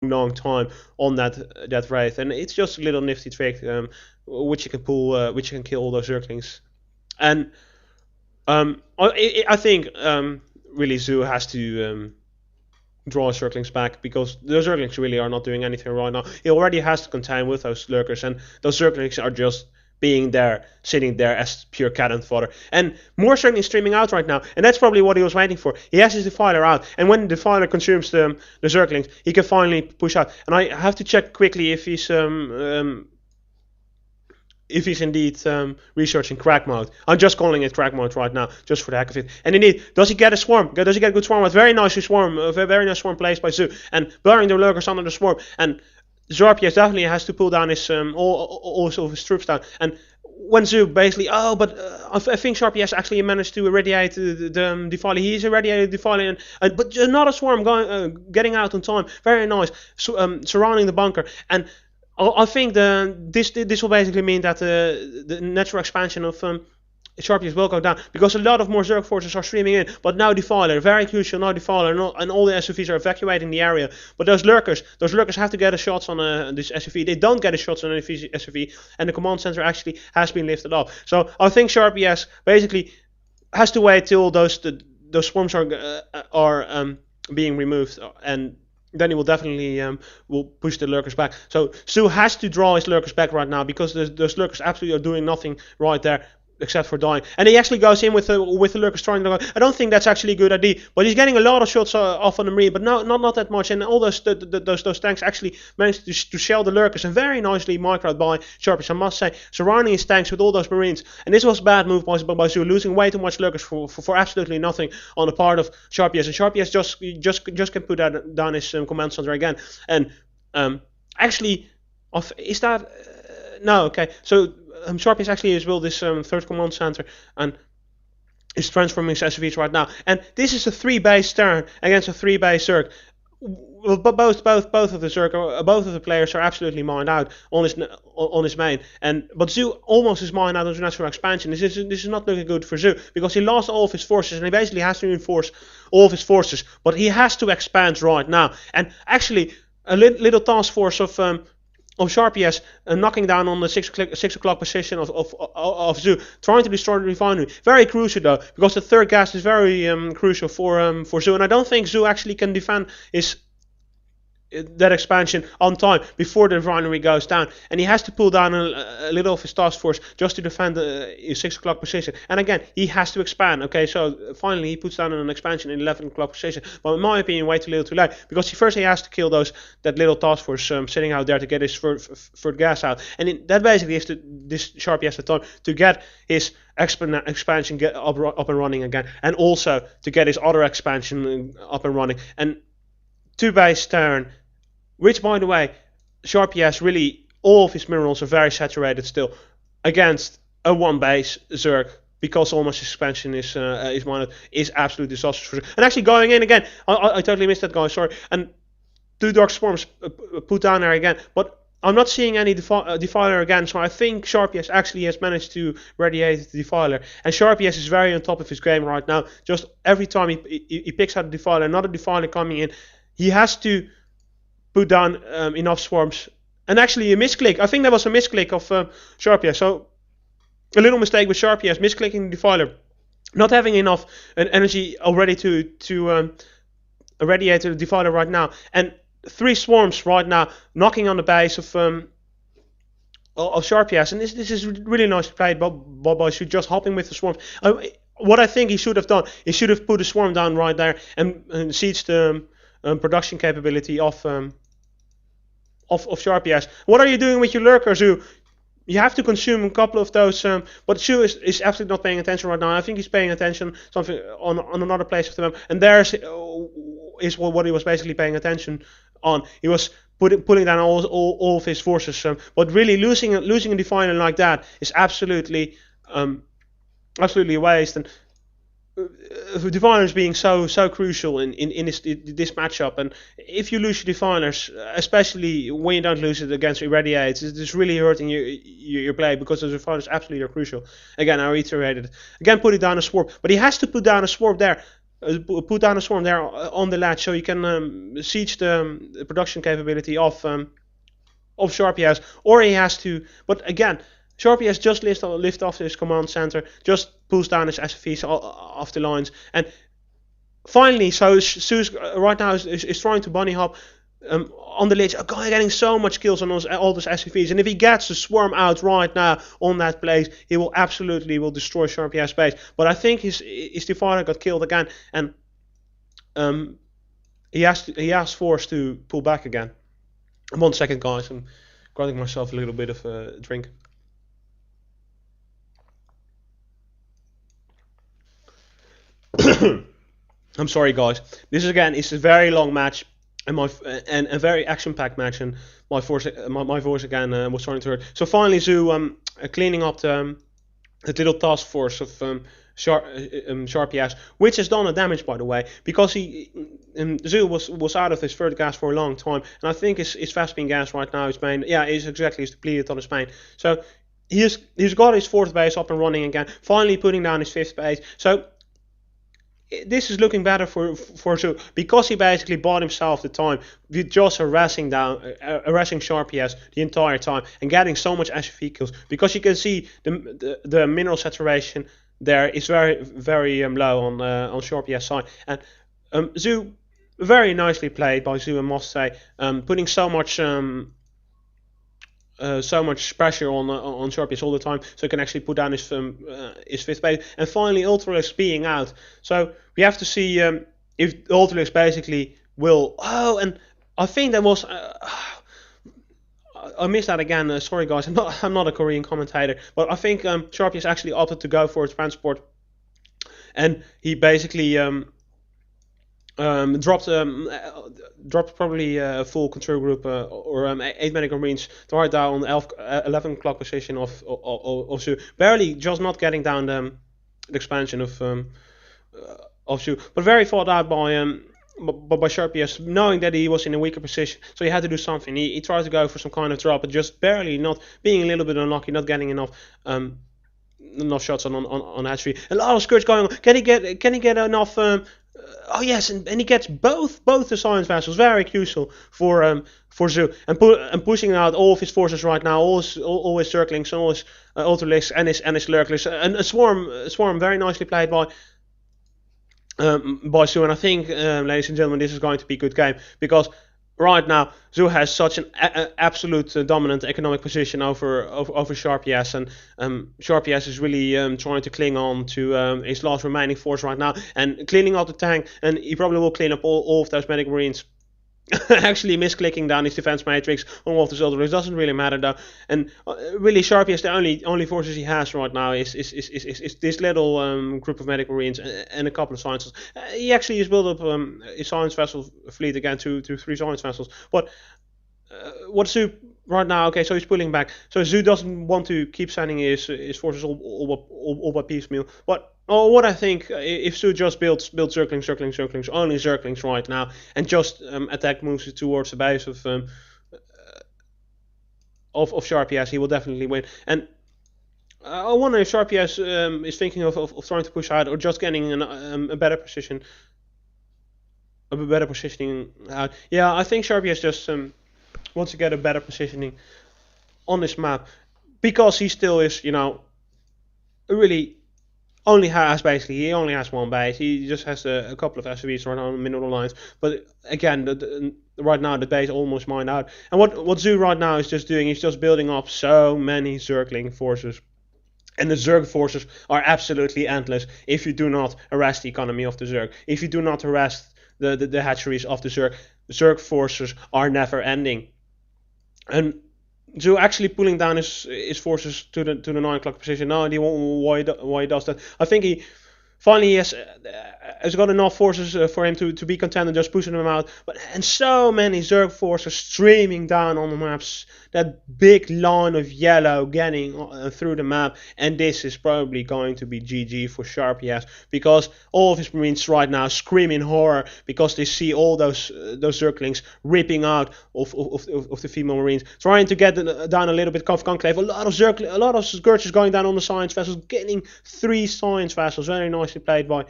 long time on that Wraith, and it's just a little nifty trick which you can pull, which you can kill all those Zerglings. And I think really Zoo has to draw his Zerglings back, because those Zerglings really are not doing anything right now. He already has to contend with those Lurkers, and those Zerglings are just being there, sitting there as pure cannon fodder. And more Zerglings streaming out right now, and that's probably what he was waiting for. He has his Defiler out, and when the Defiler consumes the Zerglings, he can finally push out. And I have to check quickly if he's indeed researching crack mode. I'm just calling it crack mode right now, just for the heck of it. And indeed, does he get a swarm? Does he get a good swarm? A very nice swarm placed by Zoo, and blurring the Lurkers under the swarm. And Sharpiez definitely has to pull down his all of his troops down. And when Zoo basically, I think Sharpiez actually managed to irradiate the Defiler. He's irradiated the Defiler, but another swarm getting out on time. Very nice, surrounding the bunker. And I think this will basically mean that the natural expansion of Sharpiez will go down, because a lot of more Zerg forces are streaming in. But now Defiler, very crucial, now Defiler, and all the SUVs are evacuating the area. But those lurkers have to get a shots on this SUV. They don't get a shots on an SUV, and the command center actually has been lifted up. So I think Sharpiez basically has to wait till those swarms are being removed, and then he will definitely will push the lurkers back. So Stu has to draw his lurkers back right now, because those lurkers absolutely are doing nothing right there except for dying. And he actually goes in with the lurkers trying to go. I don't think that's actually a good idea, but he's getting a lot of shots off on the Marine, but not that much. And all those tanks actually managed to shell the lurkers, and very nicely microed by Sharpiez, I must say, surrounding his tanks with all those Marines. And this was a bad move by Zoo, losing way too much lurkers for absolutely nothing on the part of Sharpiez. And Sharpiez just can put down his command center again. And actually, is that no? Okay, so Sharpiez actually has built this third command center and is transforming his SUVs right now. And this is a 3-base Terran against a 3-base Zerg. But both of the Zerg, both of the players are absolutely mined out on his main. But Zoo almost is mined out on his natural expansion. This is not looking good for Zoo, because he lost all of his forces, and he basically has to reinforce all of his forces. But he has to expand right now. And actually, a little task force of Sharpiez knocking down on the 6 o'clock position of Zoo, trying to destroy the refinery. Very crucial though, because the third gas is very crucial for Zoo, and I don't think Zoo actually can defend that expansion on time before the refinery goes down, and he has to pull down a little of his task force just to defend his 6 o'clock position. And again, he has to expand. Okay, so finally he puts down an expansion in 11 o'clock position, but in my opinion way too little too late, because he has to kill that little task force sitting out there to get his third gas out. And that basically is this Sharpiez the time to get his expansion get up and running again, and also to get his other expansion up and running. And 2-base Terran, which, by the way, Sharpiez really, all of his minerals are very saturated still, against a 1-base Zerg, because almost his expansion is absolutely disastrous for Zerg. And actually going in again, I totally missed that guy, sorry. And 2 Dark Swarms put down there again, but I'm not seeing any Defiler again, so I think Sharpiez actually has managed to radiate the Defiler. And Sharpiez is very on top of his game right now. Just every time he picks out a Defiler, another Defiler coming in, he has to put down enough swarms. And actually a misclick, I think that was a misclick of Sharpiez. So a little mistake with Sharpiez, misclicking the Defiler, not having enough energy already to irradiate the Defiler right now. And 3 swarms right now knocking on the base of Sharpiez. And this is really nice played by Shu, just hopping with the swarms. What I think he should have done, he should have put a swarm down right there and sieged the production capability of Sharpiez. What are you doing with your lurkers? You have to consume a couple of those, but Shu is absolutely not paying attention right now. I think he's paying attention something on another place of the map, and there's is what he was basically paying attention on. He was pulling down all of his forces, but really losing a Definer like that is absolutely a waste. And Diviners being so crucial in this matchup, and if you lose your Diviners, especially when you don't lose it against Irradiates, it's really hurting your play, because those Diviners absolutely are crucial. Again, I reiterated. Again, putting down a Swarm, but he has to put down a Swarm there. put down a swarm there on the ledge, so you can siege the production capability of Sharpiez, or he has to. But again, Sharpiez just lift off his command center, just pulls down his SFVs off the lines, and finally, so Zeus right now is trying to bunny hop on the ledge, getting so much kills on all those SCVs, and if he gets the swarm out right now on that place, he will absolutely destroy Sharpiez's base. But I think his Divider got killed again, and he has forced to pull back again. 1 second, guys, I'm granting myself a little bit of a drink. I'm sorry, guys. This is a very long match. And a very action-packed match, and my voice again was starting to hurt. So finally, Zoo cleaning up the little task force of Sharpiez, which has done a damage, by the way, because Zoo was out of his third gas for a long time, and I think his Vespene gas right now is main. Yeah, he's depleted on his main. So he's got his fourth base up and running again. Finally putting down his fifth base. So this is looking better for Zoo, because he basically bought himself the time with just harassing Sharpiez the entire time and getting so much SFV kills, because you can see the mineral saturation there is very low on Sharpiez's side, and Zoo, very nicely played by Zoo, I must say, putting so much pressure on Sharpiez all the time, so he can actually put down his fifth base, and finally Ultralix being out. So we have to see if Ultralix basically will. Oh, and I think that was. I missed that again. Sorry, guys. I'm not a Korean commentator, but I think Sharpiez actually opted to go for a transport, and he basically dropped probably a full control group or 8 medical marines to right down on the 11 o'clock position of Zoo, barely just not getting down the expansion of Zoo, but very thought out by Sharpiez, knowing that he was in a weaker position, so he had to do something. He tried to go for some kind of drop, but just barely, not being a little bit unlucky, not getting enough shots on hatchery. A lot of skirts going on. Can he get enough? Oh yes, and he gets both the science vessels, very crucial for Zoo, and pushing out all of his forces right now, all his circlings, all his Ultralix and his Lurklix, and a swarm very nicely played by Zoo. And I think, ladies and gentlemen, this is going to be a good game, because right now Zoo has such an absolute dominant economic position over Sharpiez, and Sharpiez is really trying to cling on to his last remaining force right now, and cleaning out the tank, and he probably will clean up all of those medic marines. Actually misclicking down his defense matrix on all of the soldiers doesn't really matter though, and really Sharpiez, the only forces he has right now is this little group of medic marines and a couple of science vessels. He actually has built up his science vessel fleet again to 3 science vessels, but what Zoo right now? Okay, so he's pulling back. So Zoo doesn't want to keep sending his forces all by piecemeal. But what I think, if Zoo just builds circlings, only circlings right now, and just attack moves towards the base of Sharpiez, he will definitely win. And I wonder if Sharpiez is thinking of trying to push out, or just getting a better position, positioning out. Yeah, I think Sharpiez just wants to get a better positioning on this map, because he still is, really only has one base. He just has a couple of SCVs right now on the mineral lines. But again, right now the base almost mined out. And what Zoo right now is just doing, he's just building up so many circling forces. And the Zerg forces are absolutely endless if you do not harass the economy of the Zerg. If you do not harass the hatcheries of the Zerg, Zerg forces are never ending. And Zoo actually pulling down his forces to the 9 o'clock position. No idea why he does that. I think he finally has got enough forces for him to be content and just pushing them out. And so many Zerg forces streaming down on the maps. That big line of yellow getting through the map. And this is probably going to be GG for Sharpiez, because all of his marines right now scream in horror, because they see all those Zerglings ripping out of the female marines, trying to get down a little bit of conclave. A lot of scourges going down on the science vessels, getting 3 science vessels. Very nicely played by